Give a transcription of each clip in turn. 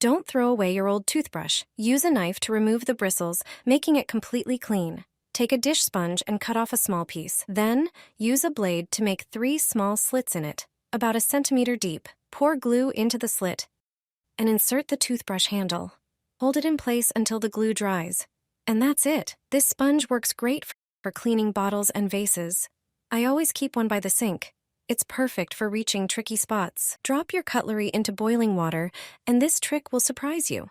Don't throw away your old toothbrush. Use a knife to remove the bristles, making it completely clean. Take a dish sponge and cut off a small piece. Then, use a blade to make 3 small slits in it, about 1 centimeter deep. Pour glue into the slit and insert the toothbrush handle. Hold it in place until the glue dries. And that's it. This sponge works great for cleaning bottles and vases. I always keep one by the sink. It's perfect for reaching tricky spots. Drop your cutlery into boiling water, and this trick will surprise you.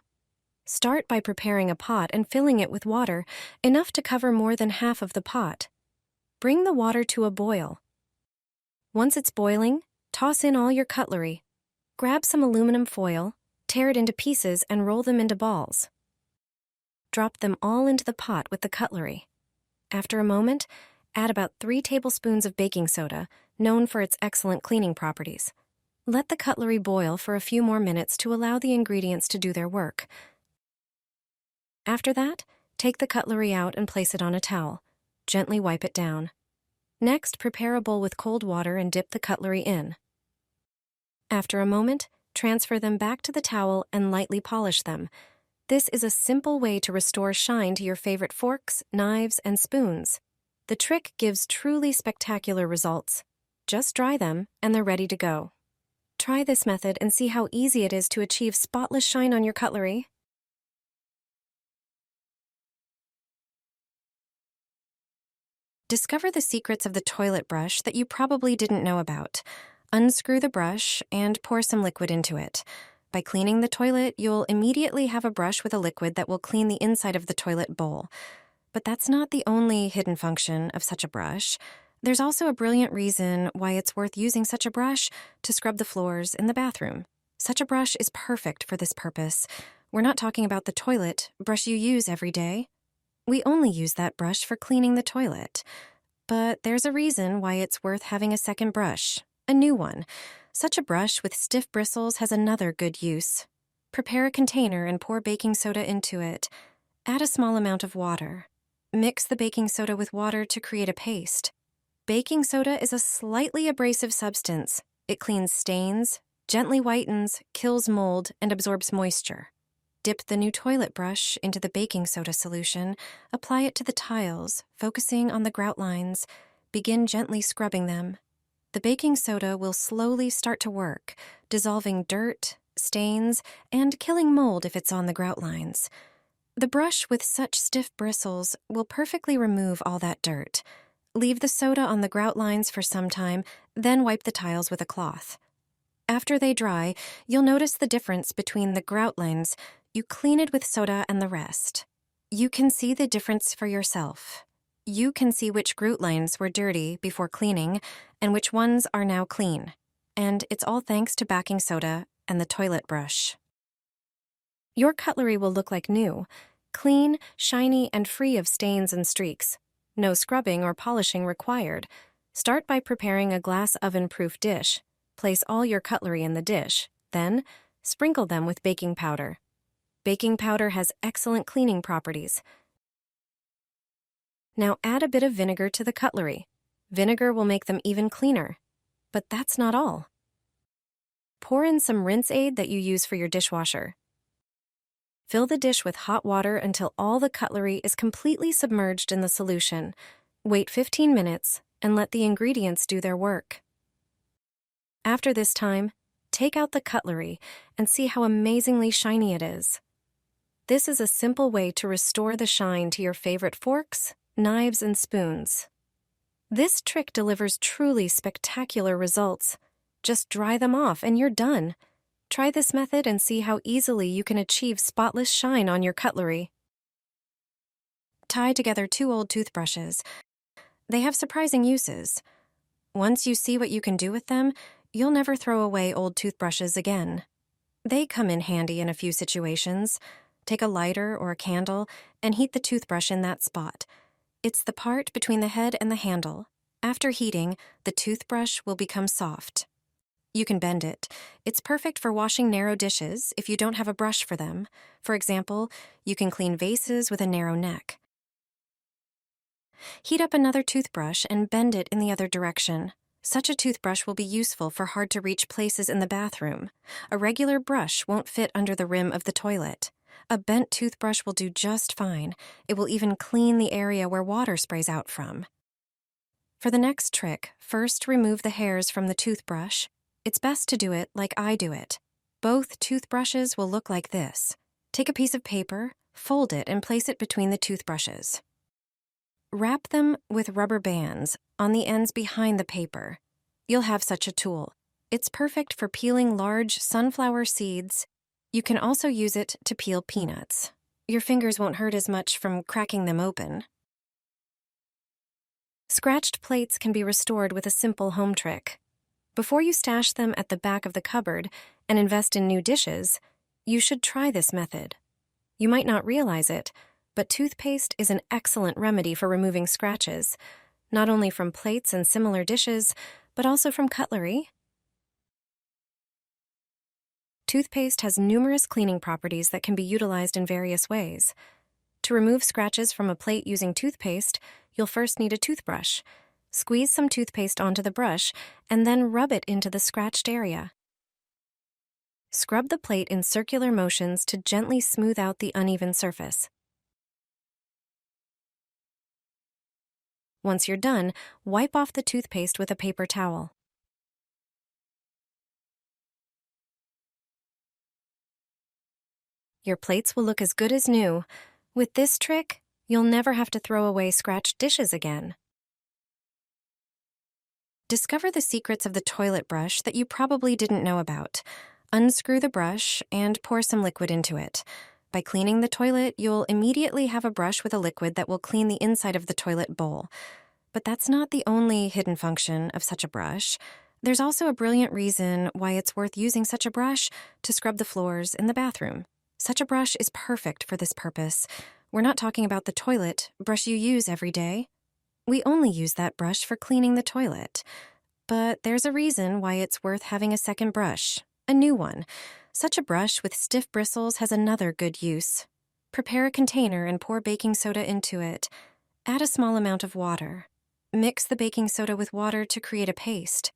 Start by preparing a pot and filling it with water, enough to cover more than half of the pot. Bring the water to a boil. Once it's boiling, toss in all your cutlery. Grab some aluminum foil, tear it into pieces, and roll them into balls. Drop them all into the pot with the cutlery. After a moment, add about 3 tablespoons of baking soda, known for its excellent cleaning properties. Let the cutlery boil for a few more minutes to allow the ingredients to do their work. After that, take the cutlery out and place it on a towel. Gently wipe it down. Next, prepare a bowl with cold water and dip the cutlery in. After a moment, transfer them back to the towel and lightly polish them. This is a simple way to restore shine to your favorite forks, knives, and spoons. The trick gives truly spectacular results. Just dry them, and they're ready to go. Try this method and see how easy it is to achieve spotless shine on your cutlery. Discover the secrets of the toilet brush that you probably didn't know about. Unscrew the brush and pour some liquid into it. By cleaning the toilet, you'll immediately have a brush with a liquid that will clean the inside of the toilet bowl. But that's not the only hidden function of such a brush. There's also a brilliant reason why it's worth using such a brush to scrub the floors in the bathroom. Such a brush is perfect for this purpose. We're not talking about the toilet brush you use every day. We only use that brush for cleaning the toilet. But there's a reason why it's worth having a second brush, a new one. Such a brush with stiff bristles has another good use. Prepare a container and pour baking soda into it. Add a small amount of water. Mix the baking soda with water to create a paste. Baking soda is a slightly abrasive substance. It cleans stains, gently whitens, kills mold, and absorbs moisture. Dip the new toilet brush into the baking soda solution, apply it to the tiles, focusing on the grout lines. Begin gently scrubbing them. The baking soda will slowly start to work, dissolving dirt, stains, and killing mold if it's on the grout lines. The brush with such stiff bristles will perfectly remove all that dirt. Leave the soda on the grout lines for some time, then wipe the tiles with a cloth. After they dry, you'll notice the difference between the grout lines. You clean it with soda and the rest. You can see the difference for yourself. You can see which grout lines were dirty before cleaning and which ones are now clean. And it's all thanks to baking soda and the toilet brush. Your cutlery will look like new, clean, shiny, and free of stains and streaks. No scrubbing or polishing required. Start by preparing a glass oven-proof dish. Place all your cutlery in the dish. Then, sprinkle them with baking powder. Baking powder has excellent cleaning properties. Now add a bit of vinegar to the cutlery. Vinegar will make them even cleaner. But that's not all. Pour in some rinse aid that you use for your dishwasher. Fill the dish with hot water until all the cutlery is completely submerged in the solution. Wait 15 minutes and let the ingredients do their work. After this time, take out the cutlery and see how amazingly shiny it is. This is a simple way to restore the shine to your favorite forks, knives, and spoons. This trick delivers truly spectacular results. Just dry them off and you're done. Try this method and see how easily you can achieve spotless shine on your cutlery. Tie together 2 old toothbrushes. They have surprising uses. Once you see what you can do with them, you'll never throw away old toothbrushes again. They come in handy in a few situations. Take a lighter or a candle and heat the toothbrush in that spot. It's the part between the head and the handle. After heating, the toothbrush will become soft. You can bend it. It's perfect for washing narrow dishes if you don't have a brush for them. For example, you can clean vases with a narrow neck. Heat up another toothbrush and bend it in the other direction. Such a toothbrush will be useful for hard-to-reach places in the bathroom. A regular brush won't fit under the rim of the toilet. A bent toothbrush will do just fine. It will even clean the area where water sprays out from. For the next trick, first remove the hairs from the toothbrush. It's best to do it like I do it. Both toothbrushes will look like this. Take a piece of paper, fold it, and place it between the toothbrushes. Wrap them with rubber bands on the ends behind the paper. You'll have such a tool. It's perfect for peeling large sunflower seeds. You can also use it to peel peanuts. Your fingers won't hurt as much from cracking them open. Scratched plates can be restored with a simple home trick. Before you stash them at the back of the cupboard and invest in new dishes, you should try this method. You might not realize it, but toothpaste is an excellent remedy for removing scratches, not only from plates and similar dishes, but also from cutlery. Toothpaste has numerous cleaning properties that can be utilized in various ways. To remove scratches from a plate using toothpaste, you'll first need a toothbrush. Squeeze some toothpaste onto the brush and then rub it into the scratched area. Scrub the plate in circular motions to gently smooth out the uneven surface. Once you're done, wipe off the toothpaste with a paper towel. Your plates will look as good as new. With this trick, you'll never have to throw away scratched dishes again. Discover the secrets of the toilet brush that you probably didn't know about. Unscrew the brush and pour some liquid into it. By cleaning the toilet, you'll immediately have a brush with a liquid that will clean the inside of the toilet bowl. But that's not the only hidden function of such a brush. There's also a brilliant reason why it's worth using such a brush to scrub the floors in the bathroom. Such a brush is perfect for this purpose. We're not talking about the toilet brush you use every day. We only use that brush for cleaning the toilet. But there's a reason why it's worth having a second brush, a new one. Such a brush with stiff bristles has another good use. Prepare a container and pour baking soda into it. Add a small amount of water. Mix the baking soda with water to create a paste.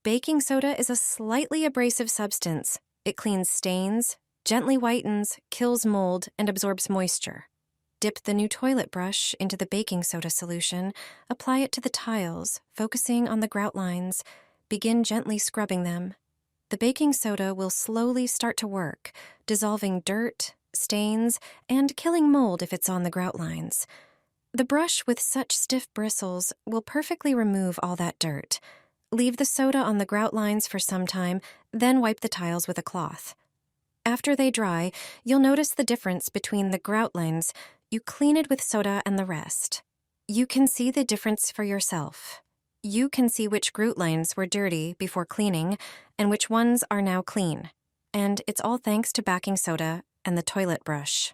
Baking soda is a slightly abrasive substance. It cleans stains, gently whitens, kills mold, and absorbs moisture. Dip the new toilet brush into the baking soda solution. Apply it to the tiles, focusing on the grout lines. Begin gently scrubbing them. The baking soda will slowly start to work, dissolving dirt, stains, and killing mold if it's on the grout lines. The brush with such stiff bristles will perfectly remove all that dirt. Leave the soda on the grout lines for some time, then wipe the tiles with a cloth. After they dry, you'll notice the difference between the grout lines. You clean it with soda and the rest. You can see the difference for yourself. You can see which grout lines were dirty before cleaning and which ones are now clean. And it's all thanks to baking soda and the toilet brush.